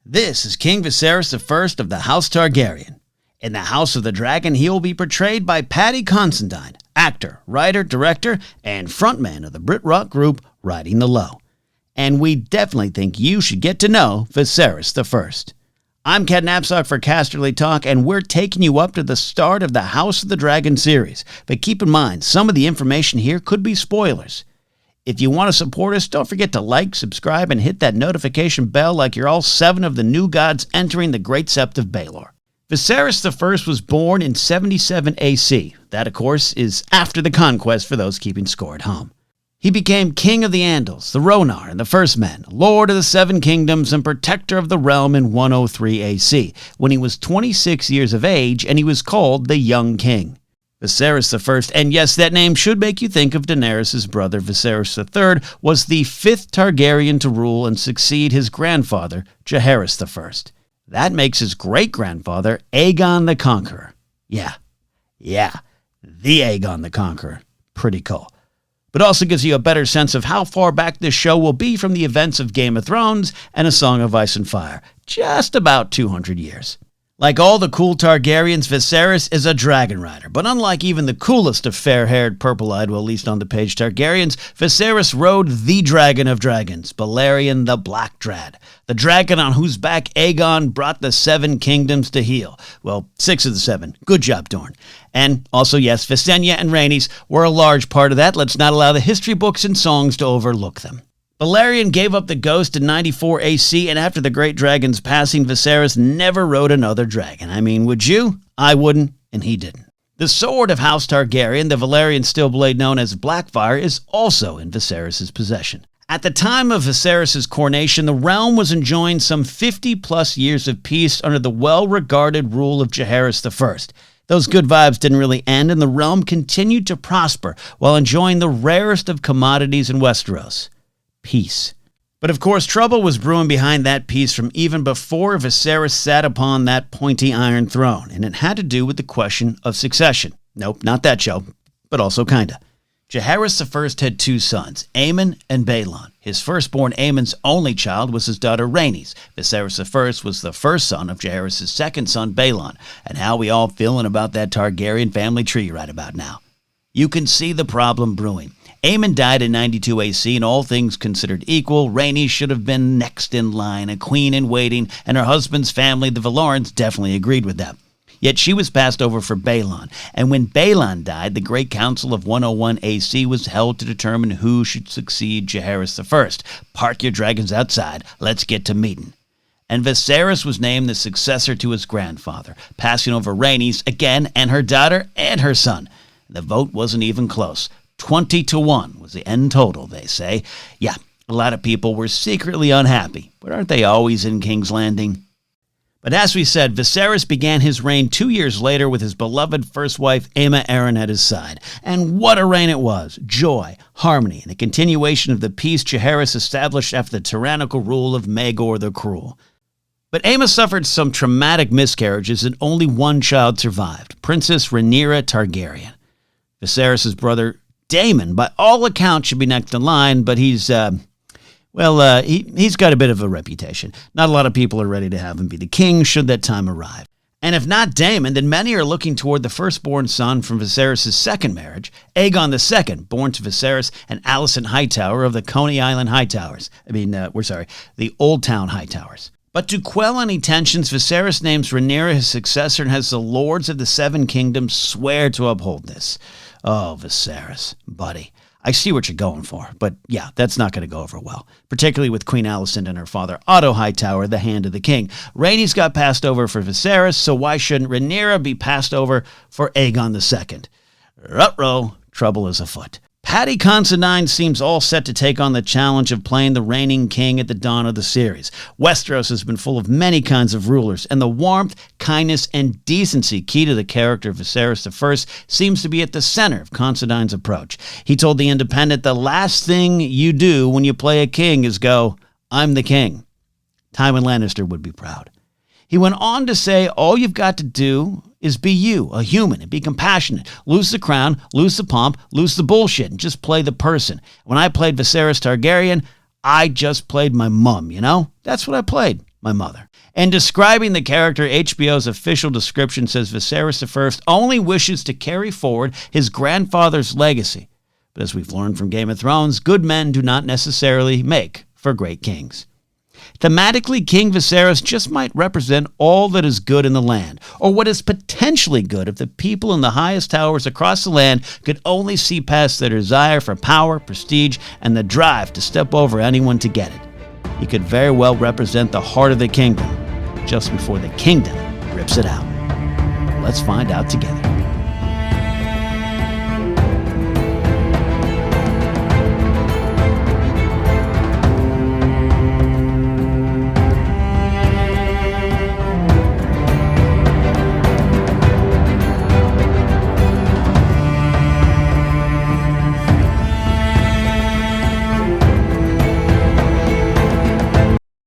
This is King Viserys I of the House Targaryen. In the House of the Dragon, he will be portrayed by Paddy Considine, actor, writer, director, and frontman of the Brit rock group Riding the Low. And we definitely think you should get to know Viserys I. I'm Ken Knapsack for Casterly Talk, and we're taking you up to the start of the House of the Dragon series. But keep in mind, some of the information here could be spoilers. If you want to support us, don't forget to like, subscribe, and hit that notification bell like you're all 7 of the new gods entering the Great Sept of Baelor. Viserys I was born in 77 AC. That, of course, is after the conquest for those keeping score at home. He became king of the Andals, the Rhonar, and the First Men, lord of the 7 kingdoms and protector of the realm in 103 AC, when he was 26 years of age, and he was called the Young King. Viserys I, and yes, that name should make you think of Daenerys' brother Viserys III, was the 5th Targaryen to rule and succeed his grandfather, Jaehaerys I. That makes his great-grandfather Aegon the Conqueror. Yeah, the Aegon the Conqueror. Pretty cool. But also gives you a better sense of how far back this show will be from the events of Game of Thrones and A Song of Ice and Fire. Just about 200 years. Like all the cool Targaryens, Viserys is a dragon rider, but unlike even the coolest of fair-haired, purple-eyed, well, at least on the page Targaryens, Viserys rode the dragon of dragons, Balerion the Black Dread, the dragon on whose back Aegon brought the 7 kingdoms to heel. Well, 6 of the 7. Good job, Dorne. And also, yes, Visenya and Rhaenys were a large part of that. Let's not allow the history books and songs to overlook them. Balerion gave up the ghost in 94 AC, and after the Great Dragon's passing, Viserys never rode another dragon. I mean, would you? I wouldn't, and he didn't. The sword of House Targaryen, the Valyrian steel blade known as Blackfire, is also in Viserys' possession. At the time of Viserys' coronation, the realm was enjoying some 50-plus years of peace under the well-regarded rule of Jaehaerys I. Those good vibes didn't really end, and the realm continued to prosper while enjoying the rarest of commodities in Westeros. Peace. But of course, trouble was brewing behind that peace from even before Viserys sat upon that pointy iron throne, and it had to do with the question of succession. Nope, not that show, but also kinda. Jaehaerys I had 2 sons, Aemon and Balon. His firstborn Aemon's only child was his daughter Rhaenys. Viserys I was the first son of Jaehaerys' second son Balon. And how we all feeling about that Targaryen family tree right about now? You can see the problem brewing. Aemon died in 92 AC, and all things considered equal, Rhaenys should have been next in line, a queen in waiting, and her husband's family, the Valoryns, definitely agreed with that. Yet she was passed over for Balon, and when Balon died, the Great Council of 101 AC was held to determine who should succeed Jaehaerys I. Park your dragons outside, let's get to meeting. And Viserys was named the successor to his grandfather, passing over Rhaenys again, and her daughter and her son. The vote wasn't even close. 20-1 was the end total, they say. Yeah, a lot of people were secretly unhappy, but aren't they always in King's Landing? But as we said, Viserys began his reign 2 years later with his beloved first wife, Aemma Arryn, at his side. And what a reign it was! Joy, harmony, and the continuation of the peace Jaehaerys established after the tyrannical rule of Maegor the Cruel. But Aemma suffered some traumatic miscarriages, and only one child survived, Princess Rhaenyra Targaryen. Viserys' brother Daemon, by all accounts, should be next in line, but he's got a bit of a reputation. Not a lot of people are ready to have him be the king should that time arrive. And if not Daemon, then many are looking toward the firstborn son from Viserys' second marriage, Aegon II, born to Viserys and Alicent Hightower of the Coney Island Hightowers. The Old Town Hightowers. But to quell any tensions, Viserys names Rhaenyra his successor and has the lords of the 7 kingdoms swear to uphold this. Oh, Viserys, buddy. I see what you're going for, but yeah, that's not going to go over well, particularly with Queen Alicent and her father Otto Hightower, the Hand of the King. Rhaenys got passed over for Viserys, so why shouldn't Rhaenyra be passed over for Aegon II? Ruh-roh, trouble is afoot. Paddy Considine seems all set to take on the challenge of playing the reigning king at the dawn of the series. Westeros has been full of many kinds of rulers, and the warmth, kindness, and decency key to the character of Viserys I seems to be at the center of Considine's approach. He told The Independent, the last thing you do when you play a king is go, I'm the king. Tywin Lannister would be proud. He went on to say, all you've got to do is be you, a human, and be compassionate. Lose the crown, lose the pomp, lose the bullshit, and just play the person. When I played Viserys Targaryen, I just played my mum, you know? That's what I played. my mother. In describing the character, HBO's official description says Viserys I only wishes to carry forward his grandfather's legacy. But as we've learned from Game of Thrones, good men do not necessarily make for great kings. Thematically, King Viserys just might represent all that is good in the land, or what is potentially good if the people in the highest towers across the land could only see past their desire for power, prestige, and the drive to step over anyone to get it. He could very well represent the heart of the kingdom, just before the kingdom rips it out. Let's find out together.